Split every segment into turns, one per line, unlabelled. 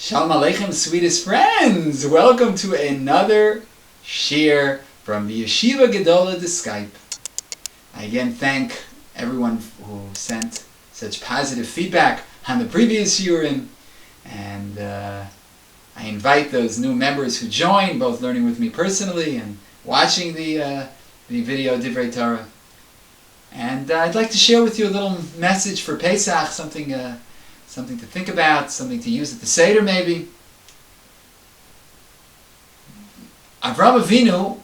Shalom Aleichem, sweetest friends! Welcome to another shir from the Yeshiva Gedola de Skype. I again thank everyone who sent such positive feedback on the previous shiurim, and I invite those new members who join, both learning with me personally and watching the video Divrei Torah. And I'd like to share with you a little message for Pesach, something to think about, something to use at the Seder maybe. Avraham Avinu,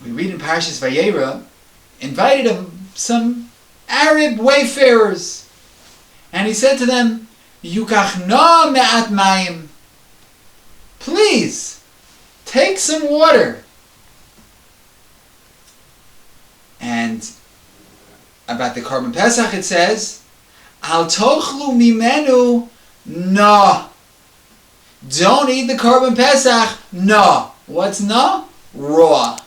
we read in Parshas Vayera, invited some Arab wayfarers, and he said to them, "Yukachna me'at mayim, please take some water." And about the Carbon Pesach it says, Al tochlu mimenu, no. Don't eat the Carbon Pesach, no. What's no? Raw.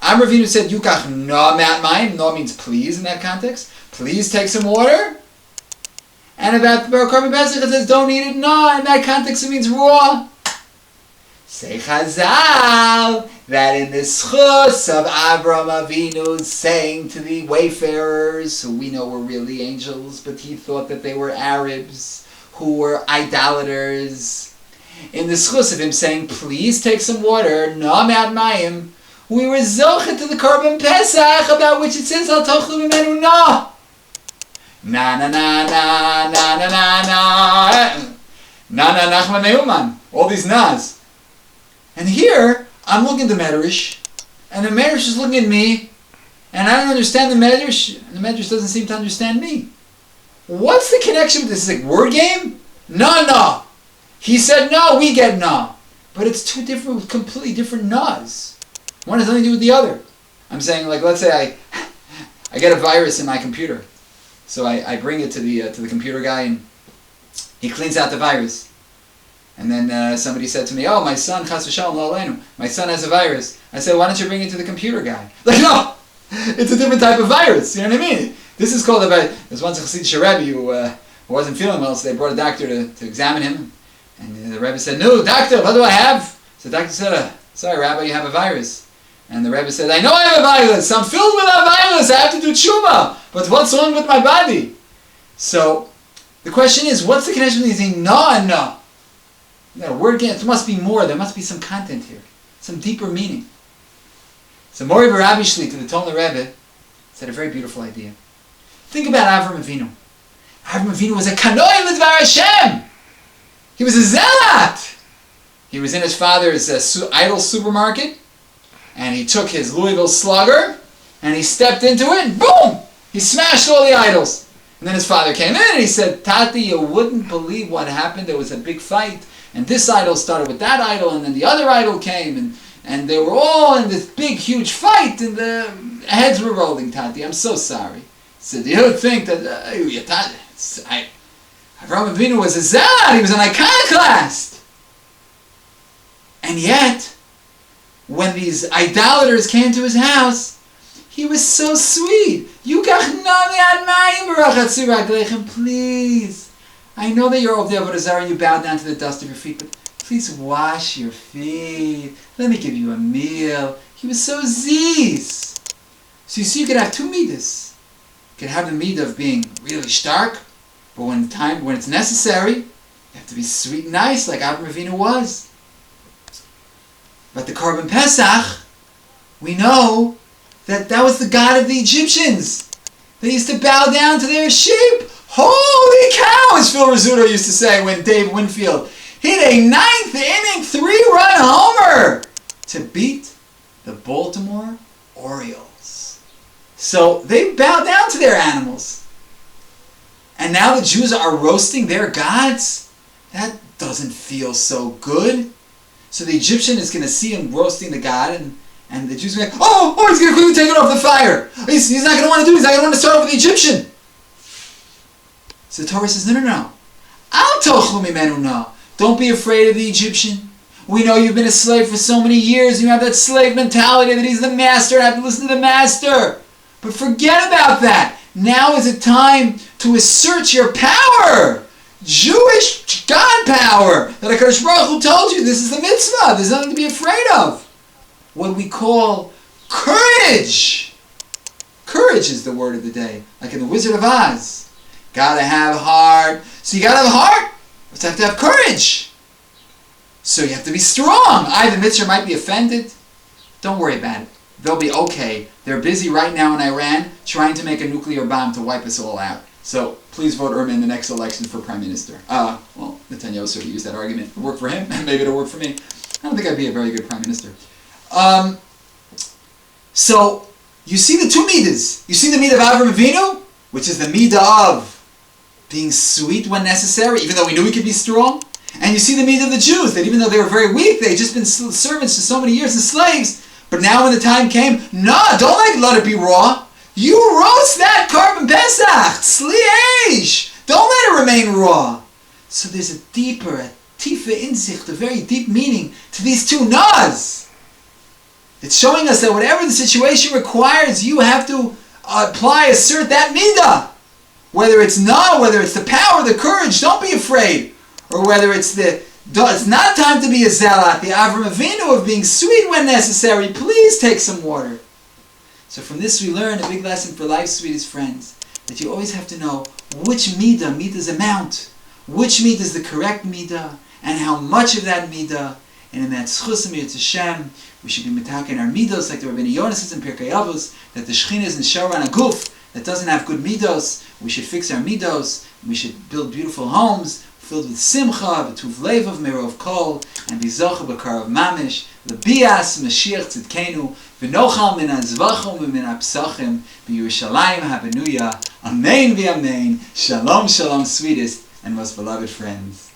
Amar Avinu said, Yukach no me'at mayim. No means please in that context. Please take some water. And about the Carbon Pesach it says, don't eat it, no. In that context it means raw. Say Chazal that in the schus of Avraham Avinu saying to the wayfarers, who we know were really angels, but he thought that they were Arabs who were idolaters, in the schus of him saying, please take some water, no me'at mayim, we were zochet to the Carbon Pesach, about which it says, Al tochlu mimenu no. Na na na na na na na na na na Nachman Neumann, all these nas. And here, I'm looking at the Medrash, and the Medrash is looking at me, and I don't understand the Medrash, and the Medrash doesn't seem to understand me. What's the connection with this? Is it a word game? No. He said no, we get no. But it's two different, completely different no's. One has nothing to do with the other. I'm saying, like, let's say I get a virus in my computer. So I bring it to the computer guy, and he cleans out the virus. And then somebody said to me, oh, my son, Chas v'shalom lo aleinu, my son has a virus. I said, why don't you bring it to the computer guy? Like, no, it's a different type of virus. You know what I mean? This is called a virus. There's once a Chassidish Rebbe who wasn't feeling well, so they brought a doctor to examine him. And the Rebbe said, no, doctor, what do I have? So the doctor said, sorry, Rabbi, you have a virus. And the Rebbe said, I know I have a virus. I'm filled with a virus. I have to do tshuva. But what's wrong with my body? So the question is, what's the connection between no and no? Word game, there must be more. There must be some content here, some deeper meaning. So Mori Barabi Shli to the Tolna Rebbe said a very beautiful idea. Think about Avraham Avinu. Avraham Avinu was a kanoi l'dvar Hashem. He was a zealot. He was in his father's idol supermarket, and he took his Louisville Slugger, and he stepped into it, and boom! He smashed all the idols. And then his father came in, and he said, Tati, you wouldn't believe what happened. There was a big fight. And this idol started with that idol, and then the other idol came, and they were all in this big, huge fight, and the heads were rolling, Tati. I'm so sorry. He said, you don't think that Avraham Avinu was a zealot, he was an iconoclast. And yet, when these idolaters came to his house, he was so sweet. Please. I know that you're all the Avodah Zarah and you bow down to the dust of your feet, but please wash your feet. Let me give you a meal. He was so ziz. So you see, you could have two midas. You could have the midah of being really stark, but when it's necessary, you have to be sweet and nice like Avraham Avinu was. But the Carbon Pesach, we know that was the god of the Egyptians. They used to bow down to their sheep. Holy cow, as Phil Rizzuto used to say when Dave Winfield hit a 9th inning 3-run homer to beat the Baltimore Orioles. So they bow down to their animals. And now the Jews are roasting their gods? That doesn't feel so good. So the Egyptian is going to see him roasting the god, and the Jews are going to oh, he's going to quickly take it off the fire. He's not going to want to do it. He's not going to want to start off with the Egyptian. So the Torah says, no. Al tochlu mimenu no. Don't be afraid of the Egyptian. We know you've been a slave for so many years. You have that slave mentality that he's the master and have to listen to the master. But forget about that. Now is a time to assert your power. Jewish God power that HaKadosh Baruch Hu told you this is the mitzvah. There's nothing to be afraid of. What we call courage. Courage is the word of the day. Like in the Wizard of Oz. Gotta have heart. So you gotta have a heart. You have to have courage. So you have to be strong. The Mitzvah might be offended. Don't worry about it. They'll be okay. They're busy right now in Iran trying to make a nuclear bomb to wipe us all out. So please vote Irma in the next election for Prime Minister. Well, Netanyahu sort of used that argument. It'll work for him. Maybe it'll work for me. I don't think I'd be a very good Prime Minister. So you see the two midas. You see the midah of Avram Avinu, which is the midah of being sweet when necessary, even though we knew we could be strong. And you see the midah of the Jews, that even though they were very weak, they had just been servants for so many years as slaves. But now when the time came, don't let it be raw. You roast that Carbon Pesach, Tzli Eish. Don't let it remain raw. So there's a deeper, a tifa insicht, a very deep meaning to these two nas. It's showing us that whatever the situation requires, you have to assert that midah. Whether it's whether it's the power, the courage, don't be afraid. Or whether it's not time to be a zealot, the Avram Avinu of being sweet when necessary, please take some water. So from this we learn a big lesson for life, sweetest friends, that you always have to know which midah's amount, which midah is the correct midah, and how much of that midah, and in that schus Yirtzeh Hashem, we should be mitaken our midos, like the Rabbeinu Yonah says in Pirkei Avos, that the Shechina is in Sharon Aguf, that doesn't have good midos. We should fix our midos, we should build beautiful homes, filled with simcha, v'tuv levav merov kol, and be zocha b'karav mamish, l'bias Mashiach tzidkenu, v'nochal min ha'zvachim v'min ha'psachim, b'Yerushalayim ha'benuya, amen v'amen, shalom shalom sweetest and most beloved friends.